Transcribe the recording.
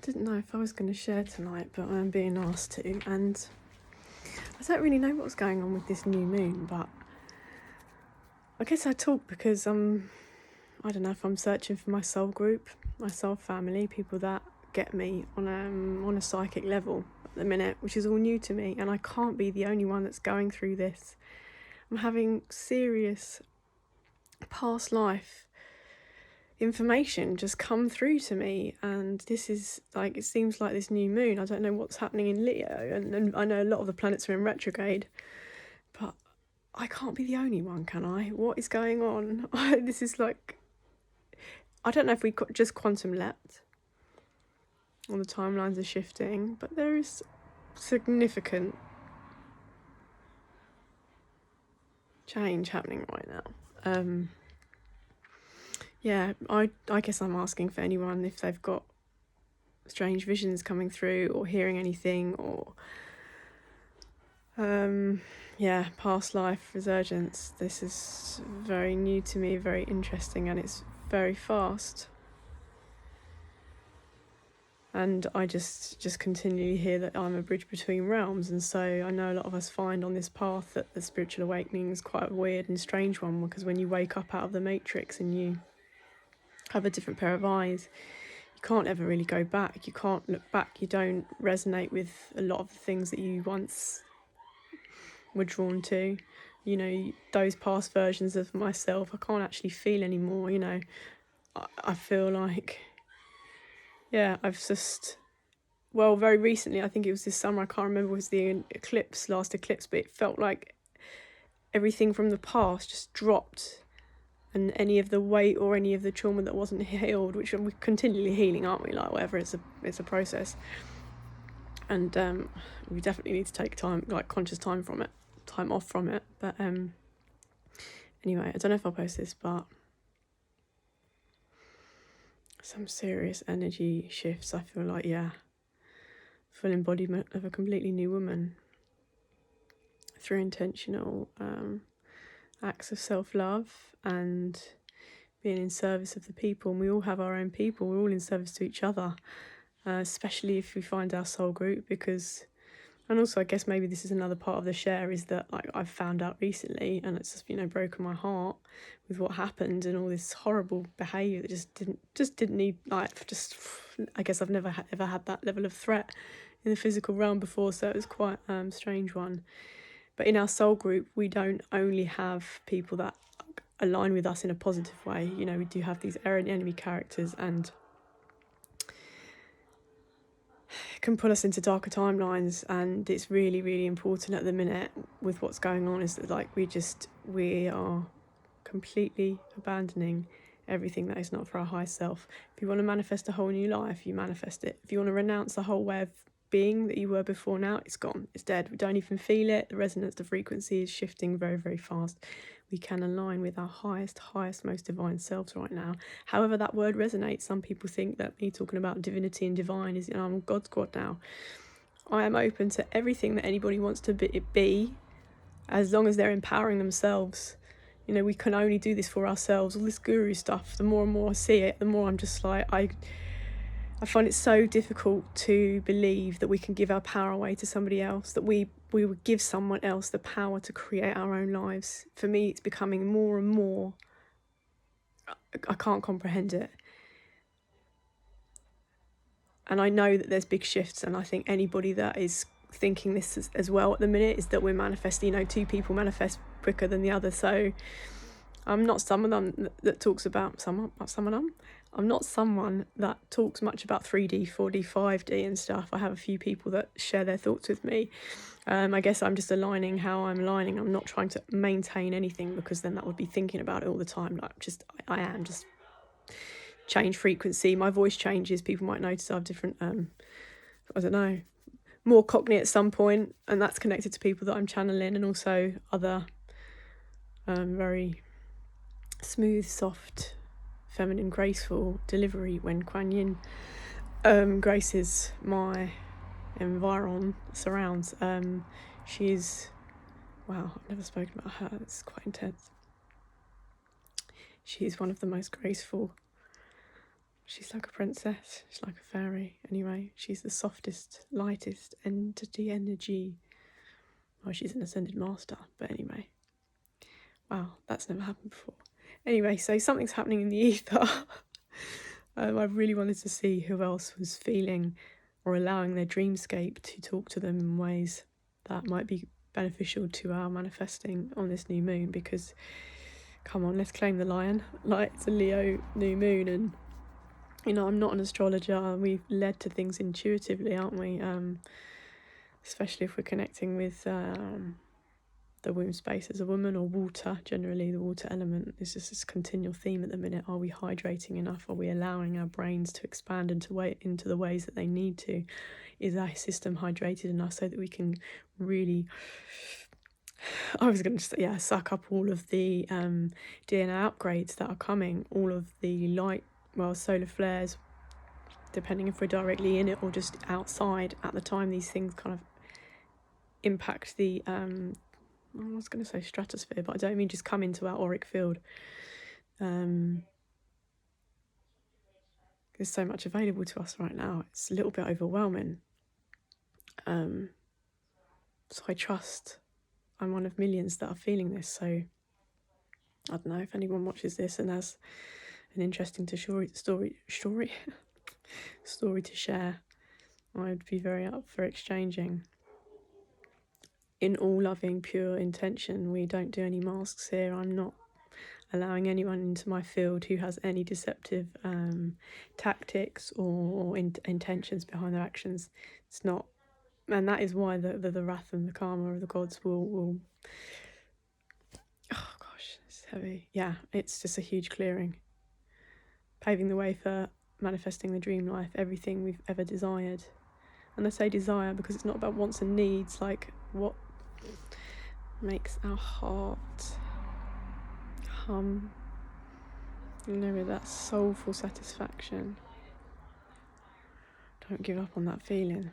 didn't know if I was going to share tonight, but I'm being asked to, and I don't really know what's going on with this new moon, but I guess I talk because I don't know if I'm searching for my soul group, my soul family, people that get me on a psychic level at the minute, which is all new to me, and I can't be the only one that's going through this. I'm having serious past life information just come through to me, and this is like, it seems like this new moon, I don't know what's happening in Leo, and I know a lot of the planets are in retrograde, but I can't be the only one, can I? What is going on? This is like, I don't know if we just quantum leapt or the timelines are shifting, but there is significant change happening right now. Yeah, I guess I'm asking for anyone if they've got strange visions coming through or hearing anything, or past life resurgence. This is very new to me, very interesting, and it's very fast. And I just continually hear that I'm a bridge between realms, and so I know a lot of us find on this path that the spiritual awakening is quite a weird and strange one, because when you wake up out of the matrix and you have a different pair of eyes, you can't ever really go back. You can't look back. You don't resonate with a lot of the things that you once were drawn to. You know, those past versions of myself I can't actually feel anymore. You know, I feel like, yeah, I've just, well, very recently, I think it was this summer, I can't remember, was the last eclipse, but it felt like everything from the past just dropped, and any of the weight or any of the trauma that wasn't healed, which we're continually healing, aren't we? Like, whatever, it's a process, and we definitely need to take time, like conscious time off from it. But anyway, I don't know if I'll post this, but some serious energy shifts. I feel like, yeah, full embodiment of a completely new woman through intentional acts of self-love and being in service of the people. And we all have our own people, we're all in service to each other, especially if we find our soul group. Because, and also I guess maybe this is another part of the share, is that I've found out recently, and it's just, you know, broken my heart with what happened and all this horrible behaviour that just didn't need, like, just, I guess I've never ever had that level of threat in the physical realm before, so it was quite a strange one. But in our soul group, we don't only have people that align with us in a positive way. You know, we do have these enemy characters, and it can put us into darker timelines. And it's really, really important at the minute with what's going on, is that, like, we are completely abandoning everything that is not for our high self. If you want to manifest a whole new life, you manifest it. If you want to renounce the whole way of being that you were before now, it's gone, it's dead. We don't even feel it. The resonance, the frequency is shifting very, very fast. We can align with our highest, most divine selves right now. However that word resonates, some people think that me talking about divinity and divine is, you know, I'm God's God now. I am open to everything that anybody wants to be, as long as they're empowering themselves. You know, we can only do this for ourselves. All this guru stuff, the more and more I see it, the more I'm just like, I find it so difficult to believe that we can give our power away to somebody else, that we would give someone else the power to create our own lives. For me, it's becoming more and more, I can't comprehend it. And I know that there's big shifts, and I think anybody that is thinking this as well at the minute is that we're manifesting, you know, two people manifest quicker than the other. So I'm not someone that talks about I'm not someone that talks much about 3D, 4D, 5D and stuff. I have a few people that share their thoughts with me. I guess I'm just aligning how I'm aligning. I'm not trying to maintain anything, because then that would be thinking about it all the time. Like, I am just change frequency. My voice changes. People might notice I have different, I don't know, more cockney at some point, and that's connected to people that I'm channeling, and also other very smooth, soft, feminine, graceful delivery when Quanyin graces my surrounds. She's, wow, I've never spoken about her, it's quite intense. She's one of the most graceful She's like a princess. She's like a fairy. Anyway, she's the softest, lightest energy. Well, she's an ascended master, but anyway. Wow, that's never happened before. Anyway, so something's happening in the ether. I really wanted to see who else was feeling or allowing their dreamscape to talk to them in ways that might be beneficial to our manifesting on this new moon, because come on, let's claim the lion. Like, it's a Leo new moon, and I'm not an astrologer. We've led to things intuitively, aren't we? Especially if we're connecting with the womb space as a woman, or water, generally the water element. This is this continual theme at the minute. Are we hydrating enough? Are we allowing our brains to expand into the ways that they need to? Is our system hydrated enough so that we can really, I was going to say, suck up all of the DNA upgrades that are coming, all of the light, solar flares, depending if we're directly in it or just outside at the time these things kind of impact the I was going to say stratosphere, but I don't mean just come into our auric field. There's so much available to us right now. It's a little bit overwhelming. So I trust I'm one of millions that are feeling this. So I don't know if anyone watches this and has an interesting story to share. I'd be very up for exchanging. In all loving, pure intention. We don't do any masks here. I'm not allowing anyone into my field who has any deceptive tactics or intentions behind their actions. It's not, and that is why the wrath and the karma of the gods will. Oh gosh, it's heavy. Yeah, it's just a huge clearing, paving the way for manifesting the dream life, everything we've ever desired. And I say desire because it's not about wants and needs, like what makes our heart hum, with that soulful satisfaction. Don't give up on that feeling.